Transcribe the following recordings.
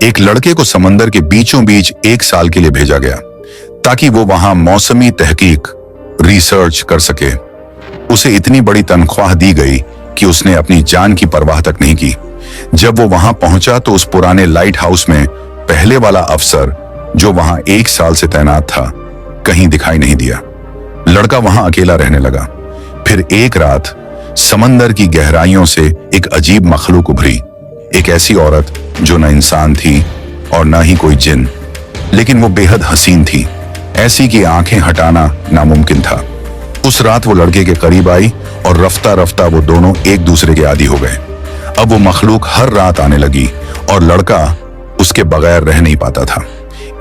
एक लड़के को समंदर के बीचों बीच 1 साल के लिए भेजा गया ताकि वो वहां मौसमी तहकीक रिसर्च कर सके। उसे इतनी बड़ी तनख्वाह दी गई कि उसने अपनी जान की परवाह तक नहीं की। जब वो वहां पहुंचा तो उस पुराने लाइट हाउस में पहले वाला अफसर जो वहां 1 साल से तैनात था कहीं दिखाई नहीं दिया। लड़का वहां अकेला रहने लगा। फिर एक रात समंदर की गहराइयों से एक अजीब मखलूक उभरी, एक ऐसी औरत जो न इंसान थी और न ही कोई जिन, लेकिन वो बेहद हसीन थी, ऐसी कि आंखें हटाना नामुमकिन था। उस रात वो लड़के के करीब आई और रफ्ता रफ्ता वो दोनों एक दूसरे के आदी हो गए। अब वो मखलूक हर रात आने लगी और लड़का उसके बगैर रह नहीं पाता था।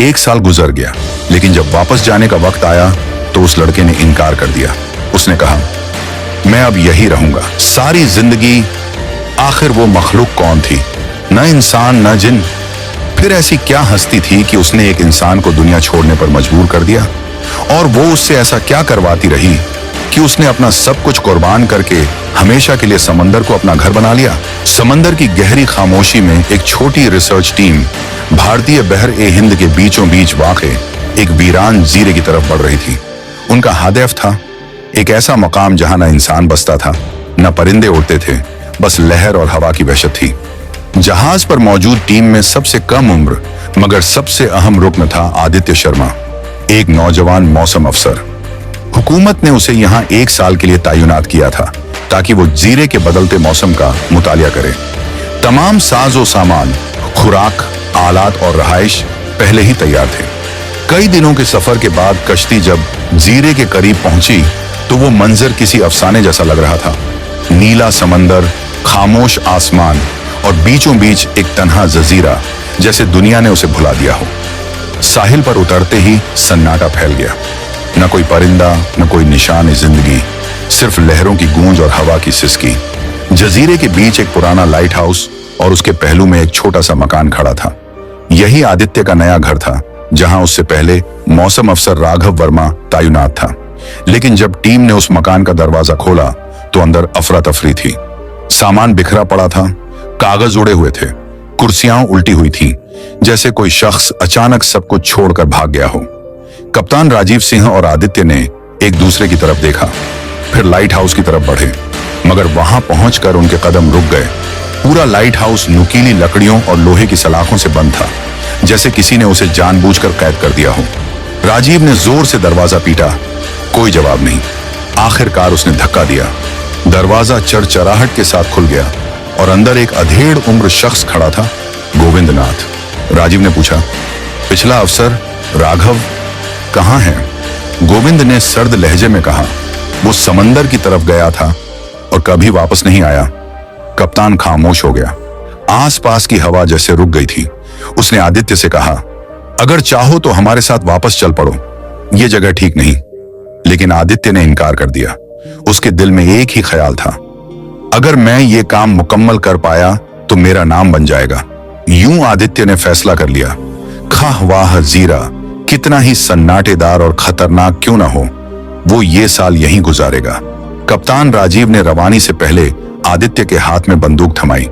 1 साल गुजर गया, लेकिन जब वापस जाने का वक्त आया तो उस लड़के ने इनकार कर दिया। उसने कहा, मैं अब यही रहूंगा सारी जिंदगी। आखिर वो मखलूक कौन थी? न इंसान न जिन। फिर ऐसी क्या हस्ती थी कि उसने एक इंसान को दुनिया छोड़ने पर मजबूर कर दिया? और वो उससे ऐसा क्या करवाती रही कि उसने अपना सब कुछ कुर्बान करके हमेशा के लिए समंदर को अपना घर बना लिया? समंदर की गहरी खामोशी में एक छोटी रिसर्च टीम भारतीय बहर ए हिंद के बीचों बीच वाक़े एक वीरान जीरे की तरफ बढ़ रही थी। उनका हदफ था एक ऐसा मकाम जहां न इंसान बसता था, न परिंदे उड़ते थे, बस लहर और हवा की वहशत थी। जहाज पर मौजूद टीम में सबसे कम उम्र मगर सबसे अहम रुकन था आदित्य शर्मा, एक नौजवान मौसम अफसर। हुकूमत ने उसे यहाँ 1 साल के लिए तैनात किया था ताकि वो जीरे के बदलते मौसम का मुतालिया करे। तमाम साजो सामान, खुराक, आलात और रहाइश पहले ही तैयार थे। कई दिनों के सफर के बाद कश्ती जब जीरे के करीब पहुंची तो वो मंजर किसी अफसाने जैसा लग रहा था। नीला समंदर, खामोश आसमान और बीचों बीच एक तन्हा जजीरा, जैसे दुनिया ने उसे भुला दिया हो। साहिल पर उतरते ही सन्नाटा फैल गया। न कोई परिंदा, न कोई निशान जिंदगी, सिर्फ लहरों की गूंज और हवा की सिसकी। जजीरे के बीच एक पुराना लाइट हाउस और उसके पहलू में एक छोटा सा मकान खड़ा था। यही आदित्य का नया घर था, जहां उससे पहले मौसम अफसर राघव वर्मा तैनात था। लेकिन जब टीम ने उस मकान का दरवाजा खोला तो अंदर अफरा तफरी थी। सामान बिखरा पड़ा था, कागज उड़े हुए थे, कुर्सियां उल्टी हुई थीं, जैसे कोई शख्स अचानक सब कुछ छोड़कर भाग गया हो। कप्तान राजीव सिंह और आदित्य ने एक दूसरे की तरफ देखा, फिर लाइट हाउस की तरफ बढ़े, मगर वहां पहुंचकर उनके कदम रुक गए। पूरा लाइट हाउस नुकीली लकड़ियों और लोहे की सलाखों से बंद था, जैसे किसी ने उसे जानबूझकर कैद कर दिया हो। राजीव ने जोर से दरवाजा पीटा, कोई जवाब नहीं। आखिरकार उसने धक्का दिया, दरवाजा चरचराहट के साथ खुल गया और अंदर एक अधेड़ उम्र शख्स खड़ा था, गोविंद नाथ। राजीव ने पूछा, पिछला अफसर राघव कहाँ है? गोविंद ने सर्द लहजे में कहा, वो समंदर की तरफ गया था और कभी वापस नहीं आया। कप्तान खामोश हो गया। आसपास की हवा जैसे रुक गई थी। उसने आदित्य से कहा, अगर चाहो तो हमारे साथ वापस चल पड़ो, ये जगह ठीक नहीं। लेकिन आदित्य ने इनकार कर दिया। उसके दिल में एक ही ख्याल था, अगर मैं ये काम मुकम्मल कर पाया तो मेरा नाम बन जाएगा। यूं आदित्य ने फैसला कर लिया, खाह वाह जीरा कितना ही सन्नाटेदार और खतरनाक क्यों ना हो, वो ये साल यहीं गुजारेगा। कप्तान राजीव ने रवानी से पहले आदित्य के हाथ में बंदूक थमाई।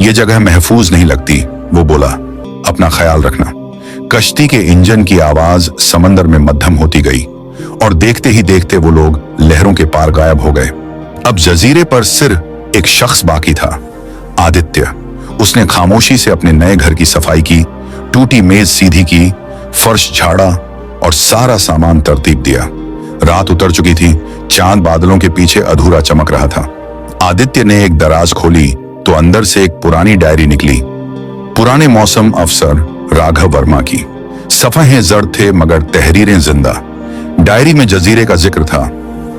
ये जगह महफूज नहीं लगती, वो बोला, अपना ख्याल रखना। कश्ती के इंजन की आवाज समंदर में मध्यम होती गई और देखते ही देखते वो लोग लहरों के पार गायब हो गए। अब जजीरे पर सिर्फ एक शख्स बाकी था, आदित्य। उसने खामोशी से अपने नए घर की सफाई की, टूटी मेज सीधी की, फर्श झाड़ा और सारा सामान तरतीब दिया। रात उतर चुकी थी, चांद बादलों के पीछे अधूरा चमक रहा था। आदित्य ने एक दराज खोली तो अंदर से एक पुरानी डायरी निकली, पुराने मौसम अफसर राघव वर्मा की। सफ़हें जर्द थे मगर तहरीरें जिंदा। डायरी में जजीरे का जिक्र था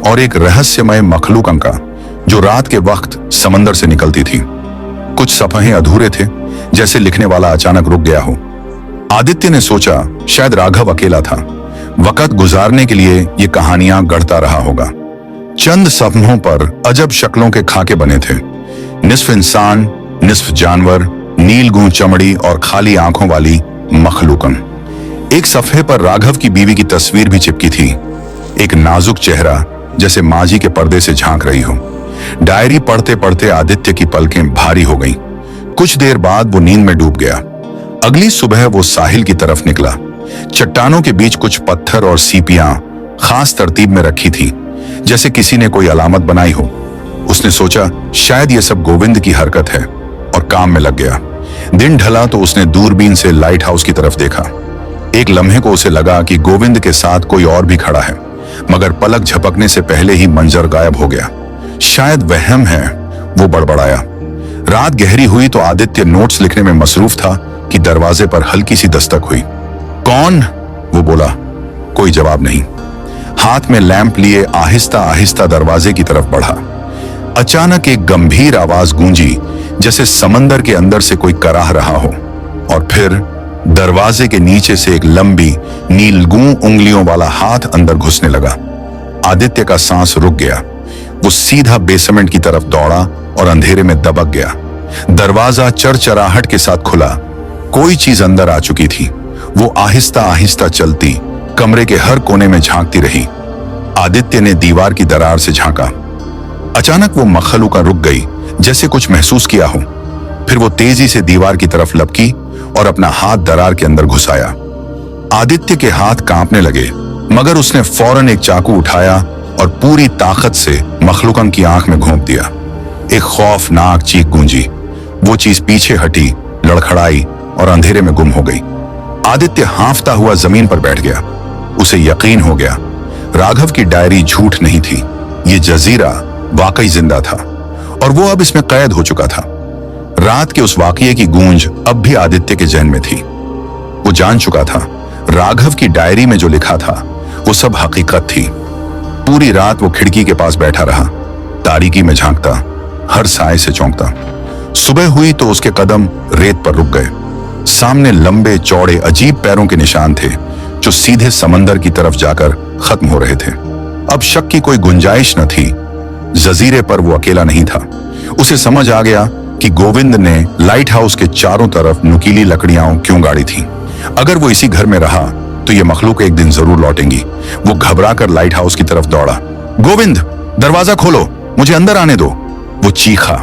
और एक रहस्यमय मखलूक का जो रात के वक्त समंदर से निकलती थी। कुछ सफ़हें अधूरे थे, जैसे लिखने वाला अचानक रुक गया हो। आदित्य ने सोचा, शायद राघव अकेला था, वक्त गुजारने के लिए ये कहानियां गढ़ता रहा होगा। चंद सफ़हों पर अजब शक्लों के खाके बने थे, निस्फ इंसान, निस्फ जानवर, नील गूं चमड़ी और खाली आंखों वाली मखलूकन। एक सफ़े पर राघव की बीवी की तस्वीर भी चिपकी थी, एक नाजुक चेहरा जैसे माजी के पर्दे से झांक रही हो। डायरी पढ़ते पढ़ते आदित्य की पलकें भारी हो गईं। कुछ देर बाद वो नींद में डूब गया। अगली सुबह वो साहिल की तरफ निकला। चट्टानों के बीच कुछ पत्थर और सीपियां खास तरतीब में रखी थी, जैसे किसी ने कोई अलामत बनाई हो। उसने सोचा शायद ये सब गोविंद की हरकत है और काम में लग गया। दिन ढला तो उसने दूरबीन से लाइट हाउस की तरफ देखा। एक लम्हे को उसे लगा कि गोविंद के साथ कोई और भी खड़ा है, मगर पलक झपकने से पहले ही मंजर गायब हो गया। शायद वहम है, वो बड़बड़ाया। रात गहरी हुई तो आदित्य नोट्स लिखने में मसरूफ था कि दरवाजे पर हल्की सी दस्तक हुई। कौन? वो बोला। कोई जवाब नहीं। हाथ में लैंप लिए आहिस्ता आहिस्ता दरवाजे की तरफ बढ़ा। अचानक एक गंभीर आवाज गूंजी, जैसे समंदर के अंदर से कोई कराह रहा हो। और फिर दरवाजे के नीचे से एक लंबी नीलगू उंगलियों वाला हाथ अंदर घुसने लगा। आदित्य का सांस रुक गया। वो सीधा बेसमेंट की तरफ दौड़ा और अंधेरे में दबक गया। दरवाजा चरचराहट के साथ खुला। कोई चीज अंदर आ चुकी थी। वो आहिस्ता आहिस्ता चलती कमरे के हर कोने में झांकती रही। आदित्य ने दीवार की दरार से झांका। अचानक वो मखलूका रुक गई, जैसे कुछ महसूस किया हो। फिर वो तेजी से दीवार की तरफ लपकी और अपना हाथ दरार के अंदर घुसाया। आदित्य के हाथ कांपने लगे, मगर उसने फौरन एक चाकू उठाया और पूरी ताकत से मखलूकन की आंख में घोंप दिया। एक खौफनाक चीख गूंजी। वो चीज पीछे हटी, लड़खड़ाई और अंधेरे में गुम हो गई। आदित्य हांफता हुआ जमीन पर बैठ गया। उसे यकीन हो गया, राघव की डायरी झूठ नहीं थी। ये जजीरा वाकई जिंदा था और वो अब इसमें कैद हो चुका था। रात के उस वाकये की गूंज अब भी आदित्य के जहन में थी। वो जान चुका था राघव की डायरी में जो लिखा था वो सब हकीकत थी। पूरी रात वो खिड़की के पास बैठा रहा, तारीकी में झांकता, हर साए से चौंकता। सुबह हुई तो उसके कदम रेत पर रुक गए। सामने लंबे चौड़े अजीब पैरों के निशान थे, जो सीधे समंदर की तरफ जाकर खत्म हो रहे थे। अब शक की कोई गुंजाइश न थी। जजीरे पर वो अकेला नहीं था। उसे समझ आ गया कि गोविंद ने लाइट हाउस के चारों तरफ नुकीली लकड़ियां क्यों गाड़ी थी। अगर वो इसी घर में रहा तो ये मखलूक एक दिन जरूर लौटेंगी। वो घबराकर लाइट हाउस की तरफ दौड़ा। गोविंद, दरवाजा खोलो, मुझे अंदर आने दो, वो चीखा।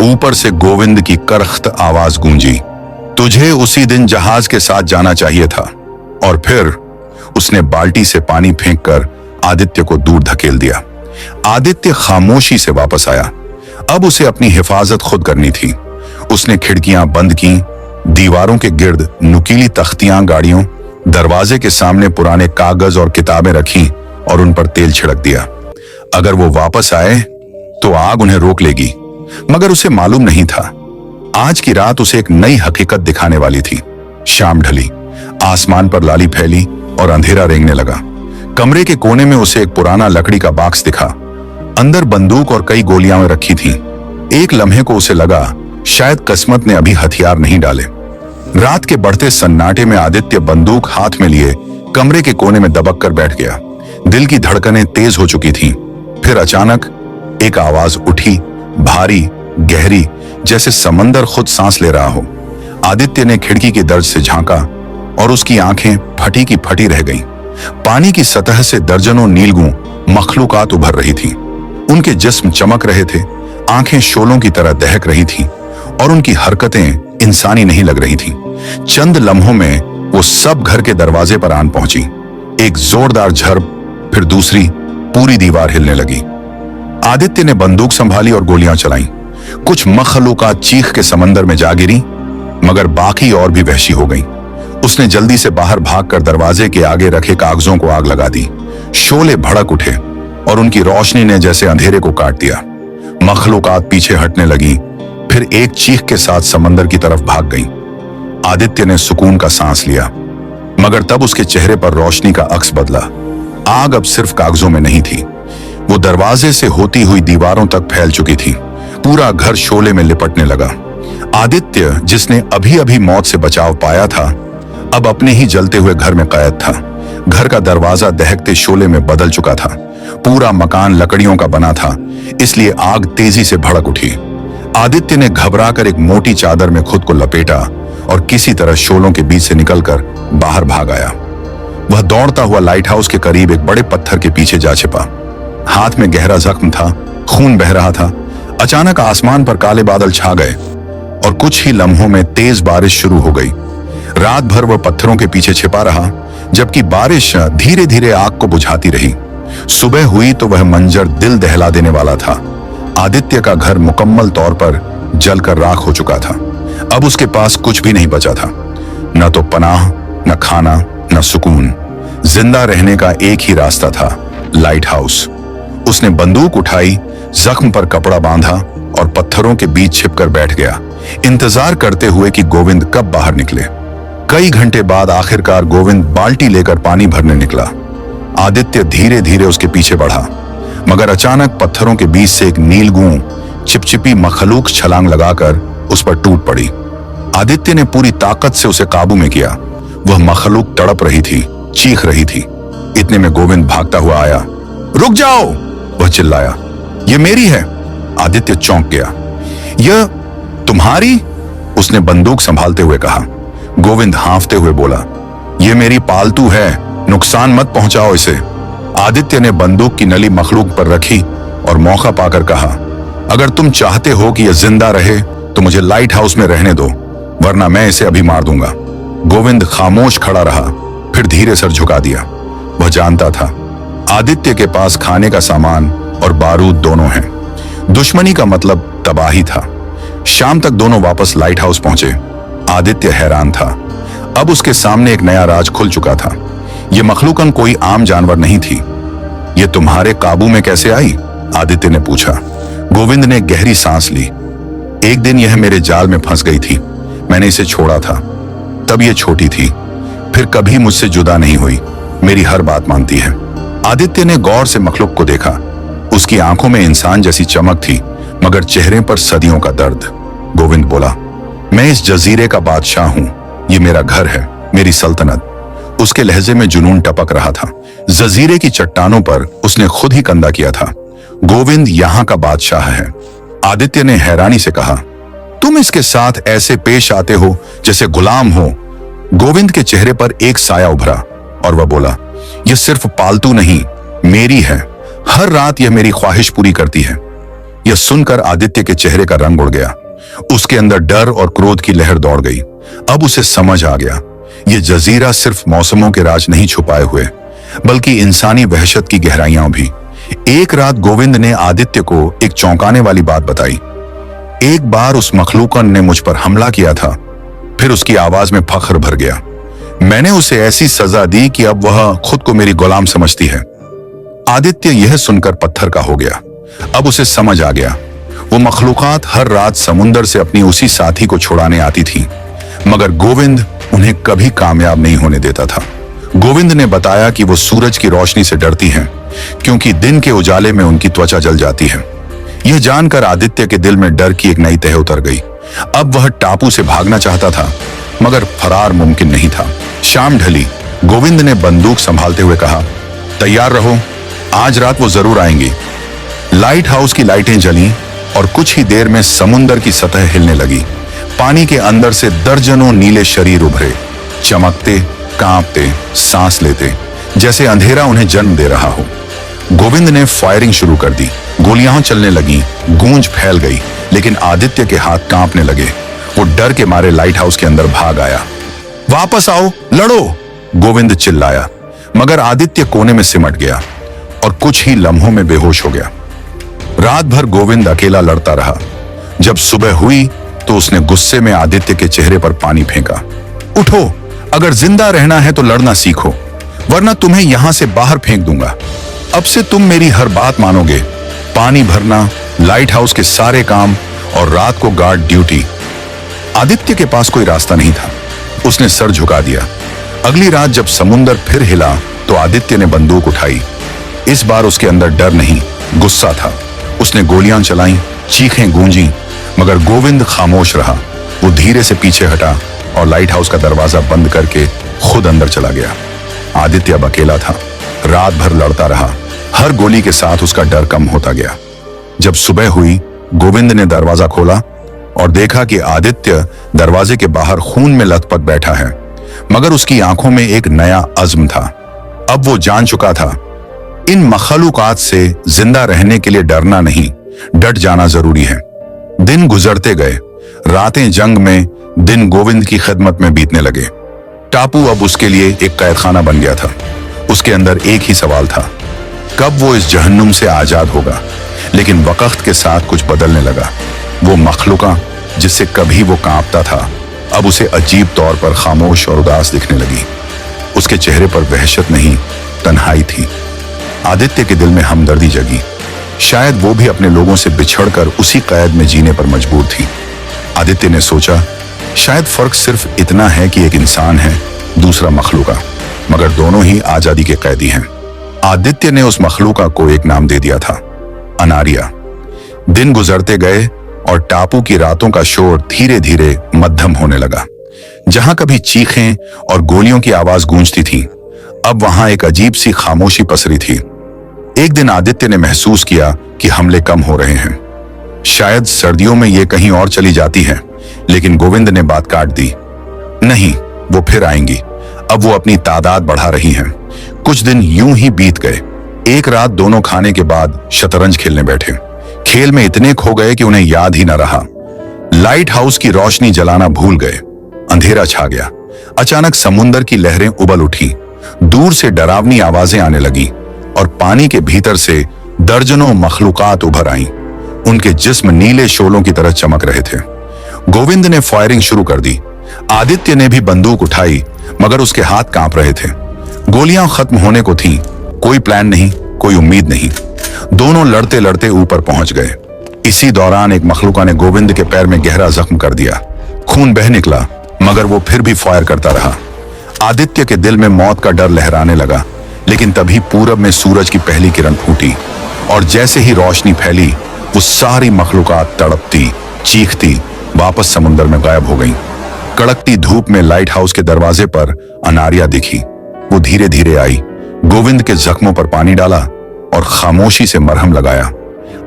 ऊपर से गोविंद की करख्त आवाज गूंजी। तुझे उसी दिन जहाज के साथ जाना चाहिए था। और फिर उसने बाल्टी से पानी फेंककर आदित्य को दूर धकेल दिया। आदित्य खामोशी से वापस आया। अब उसे अपनी हिफाजत खुद करनी थी। उसने खिड़कियां बंद की, दीवारों के गिर्द नुकीली तख्तियां गाड़ियों, दरवाजे के सामने पुराने कागज और किताबें रखी और उन पर तेल छिड़क दिया। अगर वो वापस आए तो आग उन्हें रोक लेगी, मगर उसे मालूम नहीं था आज की रात उसे एक नई हकीकत दिखाने वाली थी। शाम ढली, आसमान पर लाली फैली और अंधेरा रेंगने लगा। कमरे के कोने में उसे एक पुराना लकड़ी का बॉक्स दिखा। अंदर बंदूक और कई गोलियां रखी थीं। एक लम्हे को उसे लगा शायद किस्मत ने अभी हथियार नहीं डाले। रात के बढ़ते सन्नाटे में आदित्य बंदूक हाथ में लिए कमरे के कोने में दबक कर बैठ गया। दिल की धड़कनें तेज हो चुकी थीं। फिर अचानक एक आवाज उठी, भारी, गहरी, जैसे समंदर खुद सांस ले रहा हो। आदित्य ने खिड़की के दर्ज से झांका और उसकी आंखें फटी की फटी रह गईं। पानी की सतह से दर्जनों नीलगू मखलूकात उभर रही थीं। उनके जिस्म चमक रहे थे, आंखें शोलों की तरह दहक रही थीं और उनकी हरकतें इंसानी नहीं लग रही थीं। चंद लम्हों में वो सब घर के दरवाजे पर आन पहुंची। एक जोरदार झड़प, फिर दूसरी, पूरी दीवार हिलने लगी। आदित्य ने बंदूक संभाली और गोलियां चलाईं। कुछ मखलूकात चीख के समंदर में जा गिरी, मगर बाकी और भी वहशी हो गईं। उसने जल्दी से बाहर भागकर दरवाजे के आगे रखे कागजों को आग लगा दी। शोले भड़क उठे और उनकी रोशनी ने जैसे अंधेरे को काट दिया। मखलूकात पीछे हटने लगी, फिर एक चीख के साथ समंदर की तरफ भाग गईं। आदित्य ने सुकून का सांस लिया, मगर तब उसके चेहरे पर रोशनी का अक्स बदला। आग अब सिर्फ कागजों में नहीं थी, वो दरवाजे से होती हुई दीवारों तक फैल चुकी थी। पूरा घर शोले में लिपटने लगा। आदित्य, जिसने अभी अभी मौत से बचाव पाया था, अब अपने ही जलते हुए घर में कैद था। घर का दरवाजा दहकते शोले में बदल चुका था। पूरा मकान लकड़ियों का बना था, इसलिए आग तेजी से भड़क उठी। आदित्य ने घबराकर एक मोटी चादर में खुद को लपेटा और किसी तरह शोलों के बीच से निकलकर बाहर भाग आया। वह दौड़ता हुआ लाइट हाउस के करीब एक बड़े पत्थर के पीछे जा छिपा। हाथ में गहरा जख्म था, खून बह रहा था। अचानक आसमान पर काले बादल छा गए और कुछ ही लम्हों में तेज बारिश शुरू हो गई। रात भर वह पत्थरों के पीछे छिपा रहा, जबकि बारिश धीरे धीरे आग को बुझाती रही। सुबह हुई तो वह मंजर दिल दहला देने वाला था। आदित्य का घर मुकम्मल तौर पर जलकर राख हो चुका था। अब उसके पास कुछ भी नहीं बचा था, न तो पनाह, न खाना, न सुकून। जिंदा रहने का एक ही रास्ता था, लाइट हाउस। उसने बंदूक उठाई, जख्म पर कपड़ा बांधा और पत्थरों के बीच छिपकर बैठ गया, इंतजार करते हुए कि गोविंद कब बाहर निकले। कई घंटे बाद आखिरकार गोविंद बाल्टी लेकर पानी भरने निकला। आदित्य धीरे धीरे उसके पीछे बढ़ा, मगर अचानक पत्थरों के बीच से एक नीलगूं चिपचिपी मखलूक छलांग लगाकर उस पर टूट पड़ी। आदित्य ने पूरी ताकत से उसे काबू में किया। वह मखलूक तड़प रही थी, चीख रही थी। इतने में गोविंद भागता हुआ आया। रुक जाओ, वह चिल्लाया, यह मेरी है। आदित्य चौंक गया। यह तुम्हारी? उसने बंदूक संभालते हुए कहा। गोविंद हांफते हुए बोला, यह मेरी पालतू है, नुकसान मत पहुंचाओ इसे। आदित्य ने बंदूक की नली मखलूक पर रखी और मौका पाकर कहा, अगर तुम चाहते हो कि यह जिंदा रहे तो मुझे लाइट हाउस में रहने दो, वरना मैं इसे अभी मार दूंगा। गोविंद खामोश खड़ा रहा, फिर धीरे सर झुका दिया। वह जानता था आदित्य के पास खाने का सामान और बारूद दोनों हैं। दुश्मनी का मतलब तबाही था। शाम तक दोनों वापस लाइट हाउस पहुंचे। आदित्य हैरान था। अब उसके सामने एक नया राज खुल चुका था। यह मखलूकन कोई आम जानवर नहीं थी। यह तुम्हारे काबू में कैसे आई? आदित्य ने पूछा। गोविंद ने गहरी सांस ली। एक दिन यह मेरे जाल में फंस गई थी। मैंने इसे छोड़ा था। तब यह छोटी थी, फिर कभी मुझसे जुदा नहीं हुई। मेरी हर बात मानती है। आदित्य ने गौर से मखलूक को देखा। उसकी आंखों में इंसान जैसी चमक थी, मगर चेहरे पर सदियों का दर्द। गोविंद बोला, मैं इस जजीरे का बादशाह हूं। ये मेरा घर है, मेरी सल्तनत। उसके लहजे में जुनून टपक रहा था। जजीरे की चट्टानों पर उसने खुद ही कंधा किया था। गोविंद यहाँ का बादशाह है। आदित्य ने हैरानी से कहा, तुम इसके साथ ऐसे पेश आते हो जैसे गुलाम हो। गोविंद के चेहरे पर एक साया उभरा और वह बोला, यह सिर्फ पालतू नहीं, मेरी है। हर रात यह मेरी ख्वाहिश पूरी करती है। यह सुनकर आदित्य के चेहरे का रंग उड़ गया। उसके अंदर डर और क्रोध की लहर दौड़ गई। अब उसे समझ आ गया, यह जजीरा सिर्फ मौसमों के राज नहीं छुपाए हुए, बल्कि इंसानी वहशत की गहराइयां भी। एक रात गोविंद ने आदित्य को एक चौंकाने वाली बात बताई। एक बार उस मखलूकन ने मुझ पर हमला किया था। फिर उसकी आवाज में फख्र भर गया। मैंने उसे ऐसी सजा दी कि अब वह खुद को मेरी गुलाम समझती है। आदित्य यह सुनकर पत्थर का हो गया। अब उसे समझ आ गया, वो मखलूकात हर रात समुंदर से अपनी उसी साथी को छुड़ाने आती थी, मगर गोविंद उन्हें कभी कामयाब नहीं होने देता था। गोविंद ने बताया कि वो सूरज की रोशनी से डरती हैं, क्योंकि दिन के उजाले में उनकी त्वचा जल जाती है। यह जानकर आदित्य के दिल में डर की एक नई तह उतर गई। अब वह टापू से भागना चाहता था, मगर फरार मुमकिन नहीं था। शाम ढली। गोविंद ने बंदूक संभालते हुए कहा, तैयार रहो, आज रात वो जरूर आएंगी। लाइट हाउस की लाइटें जलीं और कुछ ही देर में समुंदर की सतह हिलने लगी। पानी के अंदर से दर्जनों नीले शरीर उभरे, चमकते, कांपते, सांस लेते, जैसे अंधेरा उन्हें जन्म दे रहा हो। गोविंद ने फायरिंग शुरू कर दी। गोलियां चलने लगीं, गूंज फैल गई, लेकिन आदित्य के हाथ कांपने लगे। वो डर के मारे लाइट हाउस के अंदर भाग आया। वापस आओ, लड़ो, गोविंद चिल्लाया, मगर आदित्य कोने में सिमट गया और कुछ ही लम्हों में बेहोश हो गया। रात भर गोविंद अकेला लड़ता रहा। जब सुबह हुई तो उसने गुस्से में आदित्य के चेहरे पर पानी फेंका। उठो, अगर जिंदा रहना है तो लड़ना सीखो, वरना तुम्हें यहां से बाहर फेंक दूंगा। अब से तुम मेरी हर बात मानोगे। पानी भरना, लाइट हाउस के सारे काम और रात को गार्ड ड्यूटी। आदित्य के पास कोई रास्ता नहीं था। उसने सर झुका दिया। अगली रात जब समुंदर फिर हिला तो आदित्य ने बंदूक उठाई। इस बार उसके अंदर डर नहीं, गुस्सा था। उसने गोलियां चलाईं, चीखें गूंजी, मगर गोविंद खामोश रहा। वो धीरे से पीछे हटा और लाइट हाउस का दरवाजा बंद करके खुद अंदर चला गया। आदित्य अब अकेला था। रात भर लड़ता रहा। हर गोली के साथ उसका डर कम होता गया। जब सुबह हुई, गोविंद ने दरवाजा खोला और देखा कि आदित्य दरवाजे के बाहर खून में लथपथ बैठा है, मगर उसकी आंखों में एक नया अज़्म था। अब वो जान चुका था, इन मखलूकात से जिंदा रहने के लिए डरना नहीं, डट जाना जरूरी है। दिन गुजरते गए। रातें जंग में, दिन गोविंद की खिदमत में बीतने लगे। टापू अब उसके लिए एक कैदखाना बन गया था। उसके अंदर एक ही सवाल था, कब वो इस जहन्नुम से आजाद होगा। लेकिन वक्त के साथ कुछ बदलने लगा। वो मखलूका जिससे कभी वो कांपता था, अब उसे अजीब तौर पर खामोश और उदास दिखने लगी। उसके चेहरे पर वहशत नहीं, तन्हाई थी। आदित्य के दिल में हमदर्दी जगी। शायद वो भी अपने लोगों से बिछड़कर उसी कैद में जीने पर मजबूर थी। आदित्य ने सोचा, शायद फर्क सिर्फ इतना है कि एक इंसान है, दूसरा मखलूका, मगर दोनों ही आजादी के कैदी हैं। आदित्य ने उस मखलूका को एक नाम दे दिया था, अनारिया। दिन गुजरते गए और टापू की रातों का शोर धीरे धीरे मध्यम होने लगा। जहां कभी चीखें और गोलियों की आवाज गूंजती थी, अब वहां एक अजीब सी खामोशी पसरी थी। एक दिन आदित्य ने महसूस किया कि हमले कम हो रहे हैं। शायद सर्दियों में ये कहीं और चली जाती है, लेकिन गोविंद ने बात काट दी। नहीं, वो फिर आएंगी। अब वो अपनी तादाद बढ़ा रही हैं। कुछ दिन यूं ही बीत गए। एक रात दोनों खाने के बाद शतरंज खेलने बैठे। खेल में इतने खो गए कि उन्हें याद ही न रहा। लाइट हाउस की रोशनी जलाना भूल गए। अंधेरा छा गया। अचानक समुंदर की लहरें उबल उठी। दूर से डरावनी आवाजें आने लगी और पानी के भीतर से दर्जनों मखलूकात उभर आईं। उनके जिस्म नीले शोलों की तरह चमक रहे थे। गोविंद ने फायरिंग शुरू कर दी। आदित्य ने भी बंदूक उठाई, मगर उसके हाथ कांप रहे थे। गोलियां खत्म होने को थीं। कोई प्लान नहीं, कोई उम्मीद नहीं। दोनों लड़ते लड़ते ऊपर पहुंच गए। इसी दौरान एक मखलूका ने गोविंद के पैर में गहरा जख्म कर दिया। खून बह निकला, मगर वो फिर भी फायर करता रहा। आदित्य के दिल में मौत का डर लहराने लगा। लेकिन तभी पूरब में सूरज की पहली किरण फूटी और जैसे ही रोशनी फैली, वो सारी मखलूकात तड़पती, चीखती वापस समुद्र में गायब हो गईं। कड़कती धूप में लाइट हाउस के दरवाजे पर अनारिया दिखी। वो धीरे धीरे आई, गोविंद के जख्मों पर पानी डाला और खामोशी से मरहम लगाया।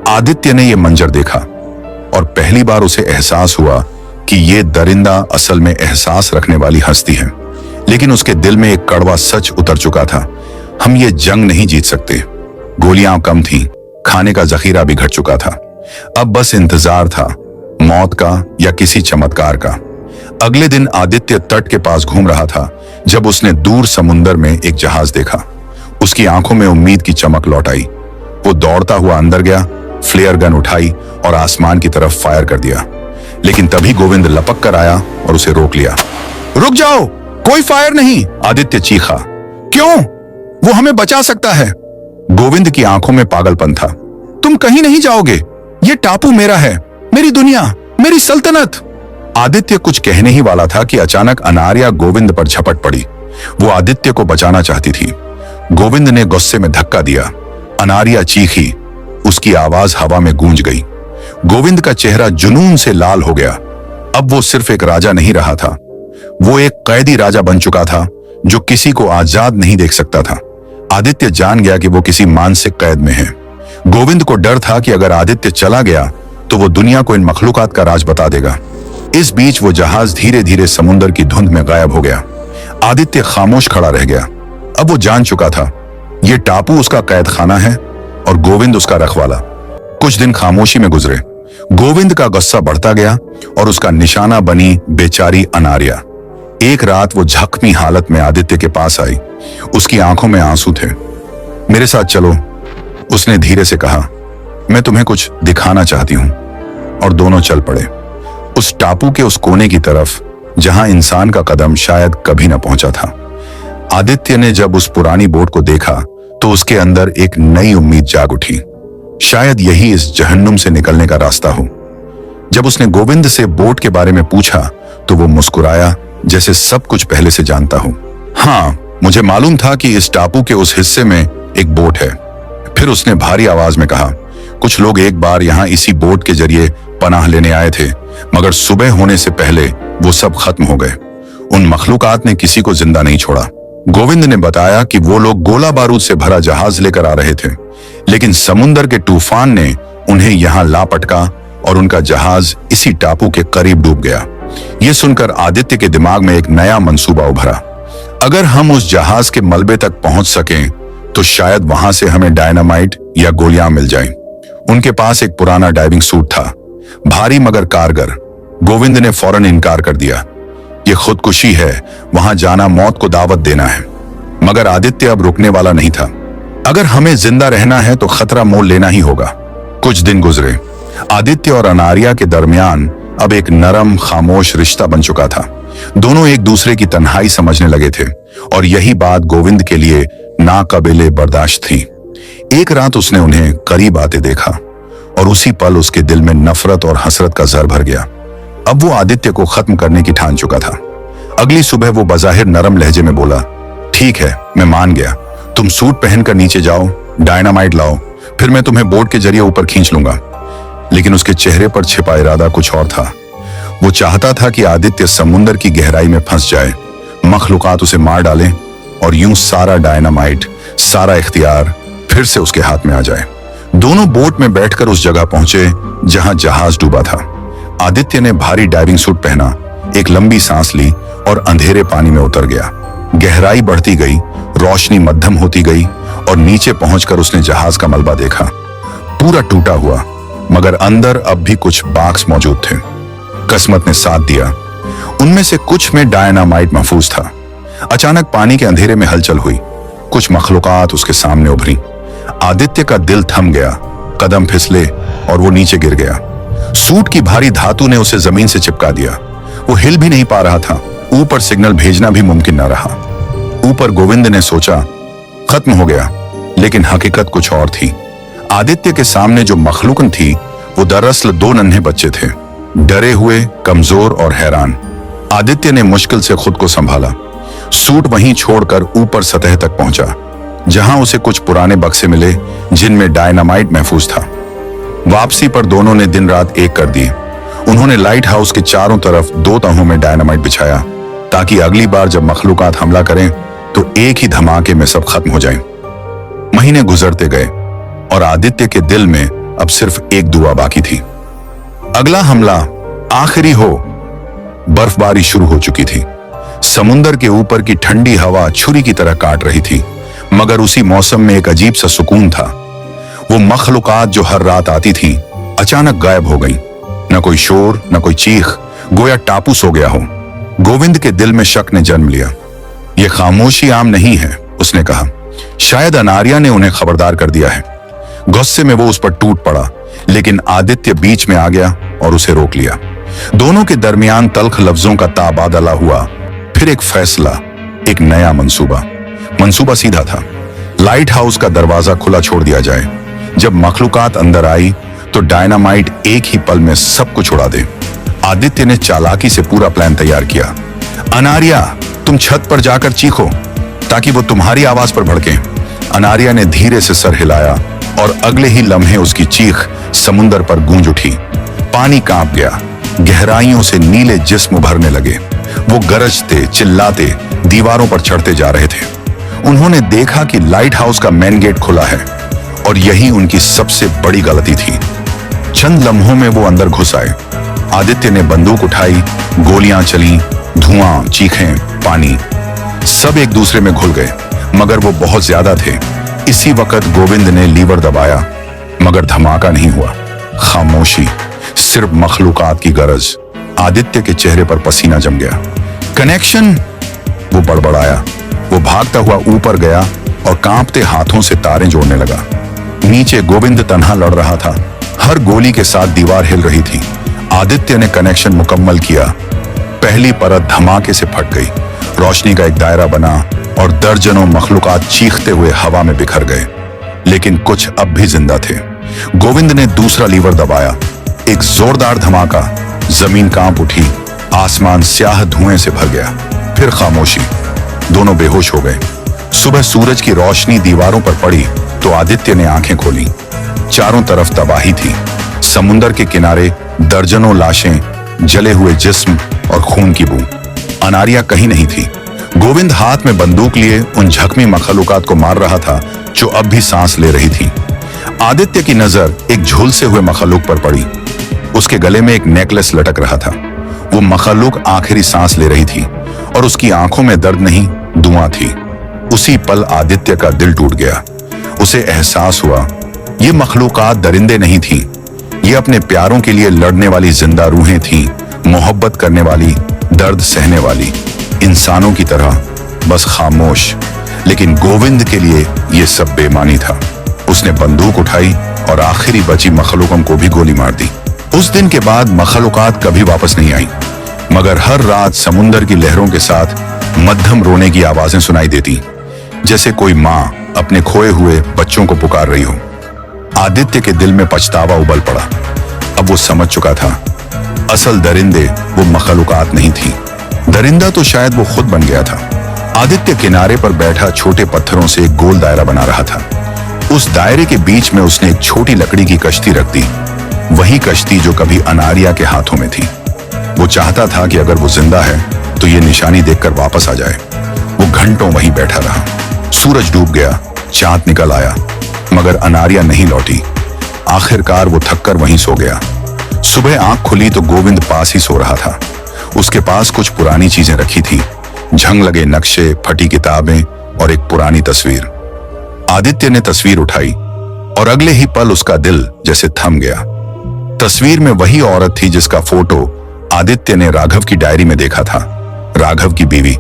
आदित्य ने यह मंजर देखा और पहली बार उसे एहसास हुआ कि ये दरिंदा असल में एहसास रखने वाली हस्ती है। लेकिन उसके दिल में एक कड़वा सच उतर चुका था, हम ये जंग नहीं जीत सकते। गोलियां कम थीं, खाने का जखीरा भी घट चुका था। अब बस इंतजार था, मौत का या किसी चमत्कार का। अगले दिन आदित्य तट के पास घूम रहा था जब उसने दूर समुंदर में एक जहाज देखा। उसकी आंखों में उम्मीद की चमक लौट आई। वो दौड़ता हुआ अंदर गया, फ्लेयर गन उठाई और आसमान की तरफ फायर कर दिया। लेकिन तभी गोविंद लपक कर आया और उसे रोक लिया। रुक जाओ, कोई फायर नहीं, आदित्य चीखा। क्यों? वो हमें बचा सकता है। गोविंद की आंखों में पागलपन था। तुम कहीं नहीं जाओगे, ये टापू मेरा है, मेरी दुनिया, मेरी सल्तनत। आदित्य कुछ कहने ही वाला था कि अचानक अनारिया गोविंद पर झपट पड़ी। वो आदित्य को बचाना चाहती थी। गोविंद ने गुस्से में धक्का दिया। अनारिया चीखी, उसकी आवाज हवा में गूंज गई। गोविंद का चेहरा जुनून से लाल हो गया। अब वो सिर्फ एक राजा नहीं रहा था, वो एक कैदी राजा बन चुका था जो किसी को आजाद नहीं देख सकता था। आदित्य जान गया कि वो किसी मानसिक कैद में है। गोविंद को डर था कि अगर आदित्य चला गया तो वो दुनिया को इन मखलूकात का राज बता देगा। इस बीच वो जहाज धीरे धीरे समुद्र की धुंध में गायब हो गया। आदित्य खामोश खड़ा रह गया। अब वो जान चुका था, ये टापू उसका कैद खाना है और गोविंद उसका रखवाला। कुछ दिन खामोशी में गुजरे। गोविंद का गुस्सा बढ़ता गया और उसका निशाना बनी बेचारी अनारिया। एक रात वो जख्मी हालत में आदित्य के पास आई। उसकी आंखों में आंसू थे। मेरे साथ चलो, उसने धीरे से कहा, मैं तुम्हें कुछ दिखाना चाहती हूं। और दोनों चल पड़े, उस टापू के उस कोने की तरफ जहां इंसान का कदम शायद कभी न पहुंचा था। आदित्य ने जब उस पुरानी बोट को देखा तो उसके अंदर एक नई उम्मीद जाग उठी। शायद यही इस जहन्नुम से निकलने का रास्ता हो। जब उसने गोविंद से बोट के बारे में पूछा तो वो मुस्कुराया, जैसे सब कुछ पहले से जानता हो। हाँ, मुझे मालूम था कि इस टापू के उस हिस्से में एक बोट है। फिर उसने भारी आवाज में कहा, कुछ लोग एक बार यहाँ इसी बोट के जरिए पनाह लेने आए थे, मगर सुबह होने से पहले वो सब खत्म हो गए। उन मखलूकात ने किसी को जिंदा नहीं छोड़ा। गोविंद ने बताया कि वो लोग गोला बारूद से भरा जहाज लेकर आ रहे थे, लेकिन समुंदर के तूफान ने उन्हें यहाँ ला पटका और उनका जहाज इसी टापू के करीब डूब गया। ये सुनकर आदित्य के दिमाग में एक नया मंसूबा उभरा। अगर हम उस जहाज के मलबे तक पहुंच सकें तो शायद वहां से हमें डायनामाइट या गोलियां मिल जाएं। उनके पास एक पुराना डाइविंग सूट था, भारी मगर कारगर। गोविंद ने फौरन इनकार कर दिया। ये खुदकुशी है, वहां जाना मौत को दावत देना है। मगर आदित्य अब रुकने वाला नहीं था। अगर हमें जिंदा रहना है तो खतरा मोल लेना ही होगा। कुछ दिन गुजरे। आदित्य और अनारिया के दरमियान अब एक नरम खामोश रिश्ता बन चुका था। दोनों एक दूसरे की तन्हाई समझने लगे थे और यही बात गोविंद के लिए नाकाबिले बर्दाश्त थी। एक रात उसने उन्हें करीब आते देखा और उसी पल उसके दिल में नफरत और हसरत का जर भर गया। अब वो आदित्य को खत्म करने की ठान चुका था। अगली सुबह वो बजाहिर नरम लहजे में बोला, ठीक है, मैं मान गया। तुम सूट पहनकर नीचे जाओ, डायनामाइट लाओ, फिर मैं तुम्हें बोट के जरिए ऊपर खींच लूंगा। लेकिन उसके चेहरे पर छिपा इरादा कुछ और था। वो चाहता था कि आदित्य समुंदर की गहराई में फंस जाए, मखलूकात उसे मार डालें और यूं सारा डायनामाइट, सारा इख्तियार फिर से उसके हाथ में आ जाए। दोनों बोट में बैठकर उस जगह पहुंचे जहां जहाज डूबा था। आदित्य ने भारी डाइविंग सूट पहना, एक लंबी सांस ली और अंधेरे पानी में उतर गया। गहराई बढ़ती गई, रोशनी मध्यम होती गई और नीचे पहुंचकर उसने जहाज का मलबा देखा। पूरा टूटा हुआ, मगर अंदर अब भी कुछ बॉक्स मौजूद थे। किस्मत ने साथ दिया, उनमें से कुछ में डायनामाइट महफूज था। अचानक पानी के अंधेरे में हलचल हुई, कुछ मखलूकात उसके सामने उभरी। आदित्य का दिल थम गया, कदम फिसले और वो नीचे गिर गया। सूट की भारी धातु ने उसे जमीन से चिपका दिया। वो हिल भी नहीं पा रहा था। ऊपर सिग्नल भेजना भी मुमकिन न रहा। ऊपर गोविंद ने सोचा खत्म हो गया, लेकिन हकीकत कुछ और थी। आदित्य के सामने जो मखलूकन थी वो दरअसल दो नन्हे बच्चे थे, डरे हुए, कमजोर और हैरान। आदित्य ने मुश्किल से खुद को संभाला। सूट वहीं छोड़कर ऊपर सतह तक पहुंचा, जहां उसे कुछ पुराने बक्से मिले जिनमें डायनामाइट महफूज था। वापसी पर दोनों ने दिन रात एक कर दी। उन्होंने लाइट हाउस के चारों तरफ 2 तहों में डायनामाइट बिछाया, ताकि अगली बार जब मखलूकात हमला करें तो एक ही धमाके में सब खत्म हो जाए। महीने गुजरते गए और आदित्य के दिल में अब सिर्फ एक दुआ बाकी थी। अगला हमला आखिरी हो। बर्फबारी शुरू हो चुकी थी। समुंदर के ऊपर की ठंडी हवा छुरी की तरह काट रही थी, मगर उसी मौसम में एक अजीब सा सुकून था। वो मखलूकात जो हर रात आती थी अचानक गायब हो गई। न कोई शोर, न कोई चीख, गोया टापू सो गया हो। गोविंद के दिल में शक ने जन्म लिया। ये खामोशी आम नहीं है, उसने कहा। शायद अनारिया ने उन्हें खबरदार कर दिया है। गुस्से में वो उस पर टूट पड़ा, लेकिन आदित्य बीच में आ गया और उसे रोक लिया। दोनों के दरमियान तल्ख लफ्जों का ताबादला हुआ। फिर एक फैसला, एक नया मंसूबा। मंसूबा सीधा था, लाइट हाउस का दरवाजा खुला छोड़ दिया जाए। जब मखलूकात अंदर आई तो डायनामाइट एक ही पल में सब कुछ उड़ा दे। आदित्य ने चालाकी से पूरा प्लान तैयार किया। अनारिया, तुम छत पर जाकर चीखो ताकि वो तुम्हारी आवाज पर भड़के। अनारिया ने धीरे से सर हिलाया और अगले ही लम्हे उसकी चीख समुंदर पर गूंज उठी। पानी कांप गया, गहराइयों से नीले जिस्म उभरने लगे। वो गरजते, चिल्लाते दीवारों पर चढ़ते जा रहे थे। उन्होंने देखा कि लाइट हाउस का मेन गेट खुला है और यही उनकी सबसे बड़ी गलती थी। चंद लम्हों में वो अंदर घुस आए। आदित्य ने बंदूक उठाई, गोलियां चली, धुआं, चीखें, पानी, सब एक दूसरे में घुल गए, मगर वो बहुत ज्यादा थे। इसी वक्त गोविंद ने लीवर दबाया, मगर धमाका नहीं हुआ। खामोशी, सिर्फ मखलूकात की गरज। आदित्य के चेहरे पर पसीना जम गया। कनेक्शन, वो बड़बड़ाया। वो भागता हुआ ऊपर गया और कांपते हाथों से तारें जोड़ने लगा। नीचे गोविंद तन्हा लड़ रहा था। हर गोली के साथ दीवार हिल रही थी। आदित्य ने कनेक्शन मुकम्मल किया। पहली परत धमाके से फट गई। रोशनी का एक दायरा बना और दर्जनों मखलूकात चीखते हुए हवा में बिखर गए, लेकिन कुछ अब भी जिंदा थे। गोविंद ने दूसरा लीवर दबाया। एक जोरदार धमाका, जमीन कांप उठी, आसमान स्याह धुएं से भर गया। फिर खामोशी, दोनों बेहोश हो गए। सुबह सूरज की रोशनी दीवारों पर पड़ी तो आदित्य ने आंखें खोली। चारों तरफ तबाही थी। समुंदर के किनारे दर्जनों लाशें, जले हुए जिस्म और खून की बू। अनारिया कहीं नहीं थी। गोविंद हाथ में बंदूक लिए उन जख्मी मखलूकात को मार रहा था जो अब भी सांस ले रही थी। आदित्य की नजर एक झुलसे हुए मखलूक पर पड़ी। उसके गले में एक नेकलेस लटक रहा था। वो मखलूक आखिरी सांस ले रही थी और उसकी आंखों में दर्द नहीं, धुआं थी। उसी पल आदित्य का दिल टूट गया। उसे एहसास हुआ ये मखलूकात दरिंदे नहीं थी, ये अपने प्यारों के लिए लड़ने वाली जिंदा रूहें थीं, मोहब्बत करने वाली, दर्द सहने वाली, इंसानों की तरह, बस खामोश। लेकिन गोविंद के लिए यह सब बेमानी था। उसने बंदूक उठाई और आखिरी बची मखलूकों को भी गोली मार दी। उस दिन के बाद मखलूकात कभी वापस नहीं आई, मगर हर रात समुंदर की लहरों के साथ मध्यम रोने की आवाजें सुनाई देती, जैसे कोई माँ अपने खोए हुए बच्चों को पुकार रही हो। आदित्य के दिल में पछतावा उबल पड़ा। अब वो समझ चुका था, असल दरिंदे वो मखलूकात नहीं थी। दरिंदा तो शायद वो खुद बन गया था। आदित्य किनारे पर बैठा छोटे पत्थरों से एक गोल दायरा बना रहा था। उस दायरे के बीच में उसने एक छोटी लकड़ी की कश्ती रख दी, वही कश्ती जो कभी अनारिया के हाथों में थी। वो चाहता था कि अगर वो जिंदा है तो ये निशानी देखकर वापस आ जाए। वो घंटों वहीं बैठा रहा। सूरज डूब गया, चांद निकल आया, मगर अनारिया नहीं लौटी। आखिरकार वो थककर वहीं सो गया। सुबह आंख खुली तो गोविंद पास ही सो रहा था। उसके पास कुछ पुरानी चीजें रखी थी, झंग लगे नक्शे, फटी किताबें और एक पुरानी तस्वीर। आदित्य ने तस्वीर उठाई और अगले ही पल उसका दिल जैसे थम गया। तस्वीर में वही औरत थी जिसका फोटो आदित्य ने राघव की डायरी में देखा था, राघव की बीवी।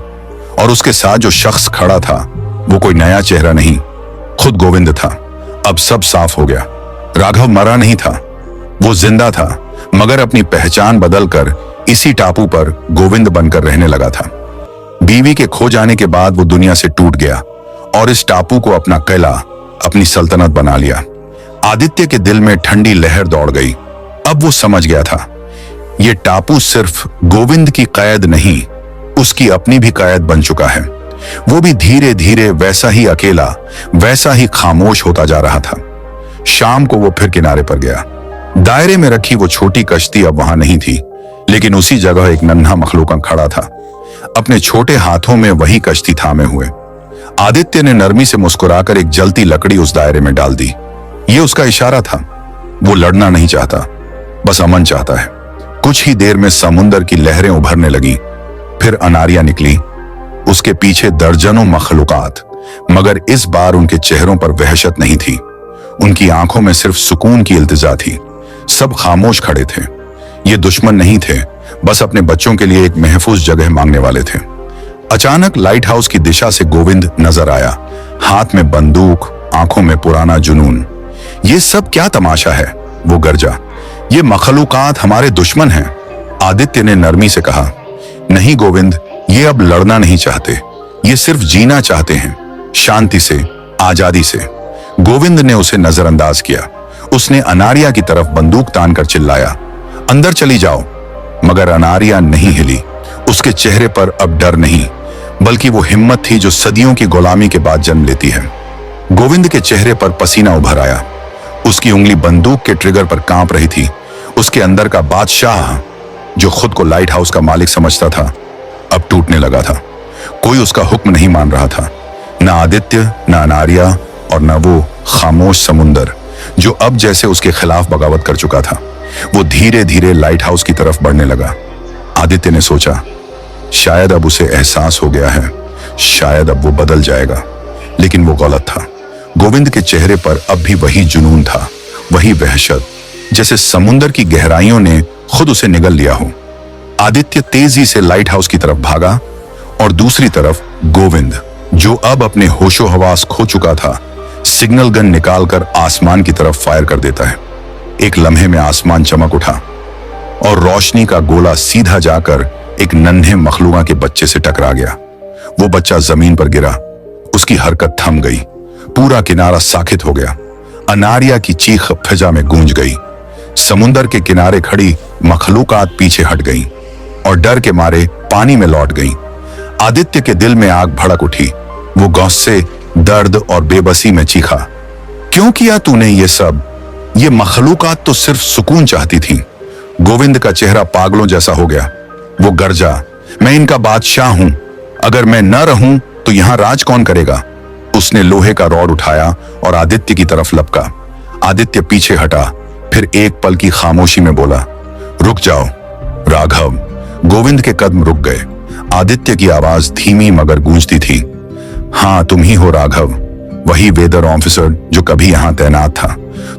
और उसके साथ जो शख्स खड़ा था वो कोई नया चेहरा नहीं, खुद गोविंद था। अब सब साफ हो गया। राघव मरा नहीं था, वो जिंदा था, मगर अपनी पहचान बदलकर इसी टापू पर गोविंद बनकर रहने लगा था। बीवी के खो जाने के बाद वो दुनिया से टूट गया और इस टापू को अपना किला, अपनी सल्तनत बना लिया। आदित्य के दिल में ठंडी लहर दौड़ गई। अब वो समझ गया था, ये टापू सिर्फ गोविंद की कैद नहीं, उसकी अपनी भी कैद बन चुका है। वो भी धीरे धीरे वैसा ही अकेला, वैसा ही खामोश होता जा रहा था। शाम को वो फिर किनारे पर गया। दायरे में रखी वो छोटी कश्ती अब वहां नहीं थी, लेकिन उसी जगह एक नन्हा मखलूका खड़ा था, अपने छोटे हाथों में वही कश्ती थामे हुए। आदित्य ने नरमी से मुस्कुराकर एक जलती लकड़ी उस दायरे में डाल दी। ये उसका इशारा था। वो लड़ना नहीं चाहता, बस अमन चाहता है। कुछ ही देर में समुंदर की लहरें उभरने लगी। फिर अनारिया निकली, उसके पीछे दर्जनों मखलूकात, मगर इस बार उनके चेहरों पर वहशत नहीं थी। उनकी आंखों में सिर्फ सुकून की इल्तिजा थी। सब खामोश खड़े थे। ये दुश्मन नहीं थे, बस अपने बच्चों के लिए एक महफूज जगह मांगने वाले थे। अचानक लाइट हाउस की दिशा से गोविंद नजर आया, हाथ में बंदूक, आंखों में पुराना जुनून। ये सब क्या तमाशा है? वो गरजा। ये मखलूकात हमारे दुश्मन हैं। आदित्य ने नरमी से कहा, नहीं गोविंद, ये अब लड़ना नहीं चाहते, ये सिर्फ जीना चाहते हैं, शांति से, आजादी से। गोविंद ने उसे नजरअंदाज किया। उसने अनारिया की तरफ बंदूक तानकर चिल्लाया, अंदर चली जाओ। मगर अनारिया नहीं हिली। उसके चेहरे पर अब डर नहीं, बल्कि वो हिम्मत थी जो सदियों की गुलामी के बाद जन्म लेती है। गोविंद के चेहरे पर पसीना उभर आया। उसकी उंगली बंदूक के ट्रिगर पर कांप रही थी। उसके अंदर का बादशाह, जो खुद को लाइट हाउस का मालिक समझता था, अब टूटने लगा था। कोई उसका हुक्म नहीं मान रहा था, न आदित्य, न अनारिया और न वो खामोश समुंदर, जो अब जैसे उसके खिलाफ बगावत कर चुका था। वो धीरे धीरे लाइट हाउस की तरफ बढ़ने लगा। आदित्य ने सोचा, शायद अब उसे एहसास हो गया है, शायद अब वो बदल जाएगा। लेकिन वो गलत था। गोविंद के चेहरे पर अब भी वही जुनून था, वही वहशत, जैसे समुंदर की गहराइयों ने खुद उसे निगल लिया हो। आदित्य तेजी से लाइट हाउस की तरफ भागा और दूसरी तरफ गोविंद, जो अब अपने होशो हवास खो चुका था, सिग्नल गन निकालकर आसमान की तरफ फायर कर देता है। एक लम्हे में आसमान चमक उठा और रोशनी का गोला सीधा जाकर एक नन्हे मखलूका के बच्चे से टकरा गया। वो बच्चा जमीन पर गिरा, उसकी हरकत थम गई, पूरा किनारा साकित हो गया। अनारिया की चीख फिजा में गूंज गई। समुंदर के किनारे खड़ी मखलूकात पीछे हट गईं और डर के मारे पानी में लौट गईं। आदित्य के दिल में आग भड़क उठी। वो गुस्से, दर्द और बेबसी में चीखा, क्यों किया तूने ये सब? ये मखलूकात तो सिर्फ सुकून चाहती थी। गोविंद का चेहरा पागलों जैसा हो गया। वो गरजा, मैं इनका बादशाह हूं, अगर मैं न रहूं तो यहां राज कौन करेगा? उसने लोहे का रॉड उठाया और आदित्य की तरफ लपका। आदित्य पीछे हटा, फिर एक पल की खामोशी में बोला, रुक जाओ राघव। गोविंद के कदम रुक गए। आदित्य की आवाज धीमी मगर गूंजती थी, हाँ तुम ही हो राघव, वही वेदर ऑफिसर जो कभी यहां तैनात था।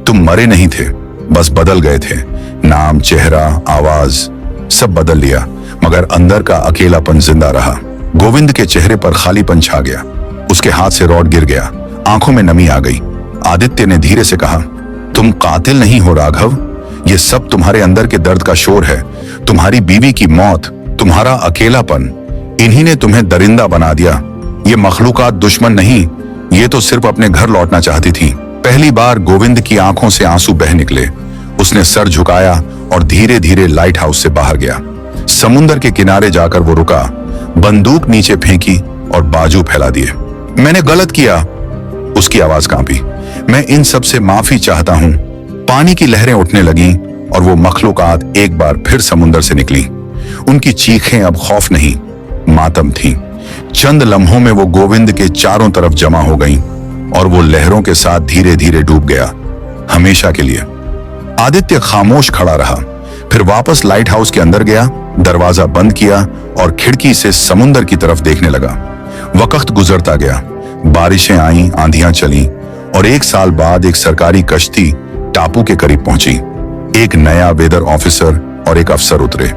तुम मरे नहीं थे, बस बदल गए थे। नाम, चेहरा, आवाज सब बदल लिया, मगर अंदर का अकेलापन जिंदा रहा। गोविंद के चेहरे पर खालीपन छा गया। उसके हाथ से रॉड गिर गया, आंखों में नमी आ गई। आदित्य ने धीरे से कहा, तुम कातिल नहीं हो राघव, ये सब तुम्हारे अंदर के दर्द का शोर है। तुम्हारी बीवी की मौत, तुम्हारा अकेलापन, इन्हीं ने तुम्हें दरिंदा बना दिया। ये मखलूकात दुश्मन नहीं, ये तो सिर्फ अपने घर लौटना चाहती थी। पहली बार गोविंद की आंखों से आंसू बह निकले। उसने सर झुकाया और धीरे धीरे लाइट हाउस से बाहर गया। समुंदर के किनारे जाकर वो रुका, बंदूक नीचे फेंकी और बाजू फैला दिए। मैंने गलत किया, उसकी आवाज कांपी। मैं इन सब से माफी चाहता हूं। पानी की लहरें उठने लगीं और वो मखलूकात एक बार फिर समुंदर से निकली। उनकी चीखें अब खौफ नहीं, मातम थीं। चंद लम्हों में वो गोविंद के चारों तरफ जमा हो गईं और वो लहरों के साथ धीरे धीरे डूब गया, हमेशा के लिए। आदित्य खामोश खड़ा रहा, फिर वापस लाइट हाउस के अंदर गया, दरवाजा बंद किया और खिड़की से समुंदर की तरफ देखने लगा। वक्त गुजरता गया, बारिशें आईं, आंधियां चलीं और 1 साल बाद एक सरकारी कश्ती टापू के करीब पहुंची। एक नया वेदर ऑफिसर और एक अफसर उतरे।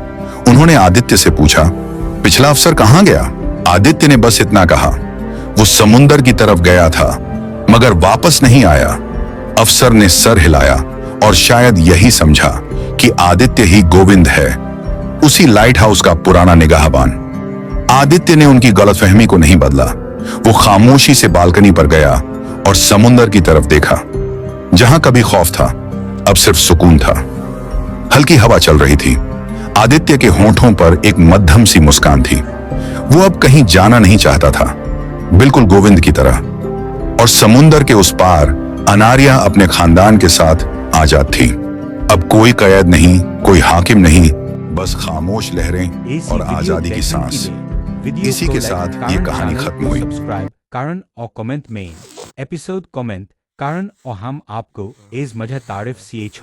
उन्होंने आदित्य से पूछा, पिछला अफसर कहां गया? आदित्य ने बस इतना कहा, वो समुंदर की तरफ गया था मगर वापस नहीं आया। अफसर ने सर हिलाया और शायद यही समझा कि आदित्य ही गोविंद है, उसी लाइट हाउस का पुराना निगाहबान। आदित्य ने उनकी गलतफहमी को नहीं बदला। वो खामोशी से बालकनी पर गया और समुंदर की तरफ देखा। जहां कभी खौफ था, अब सिर्फ सुकून था। हल्की हवा चल रही थी। आदित्य के होंठों पर एक मध्यम सी मुस्कान थी। वो अब कहीं जाना नहीं चाहता था, बिल्कुल गोविंद की तरह। और समुंदर के उस पार अनारिया अपने खानदान के साथ आजाद थी। अब कोई कैद नहीं, कोई हाकिम नहीं, बस खामोश लहरें और आजादी की सांस। इसी के साथ ये कहानी खत्म हुई। सब्सक्राइब कारण और कमेंट में एपिसोड कमेंट कारण और हम आपको इस मजा तारीफ CH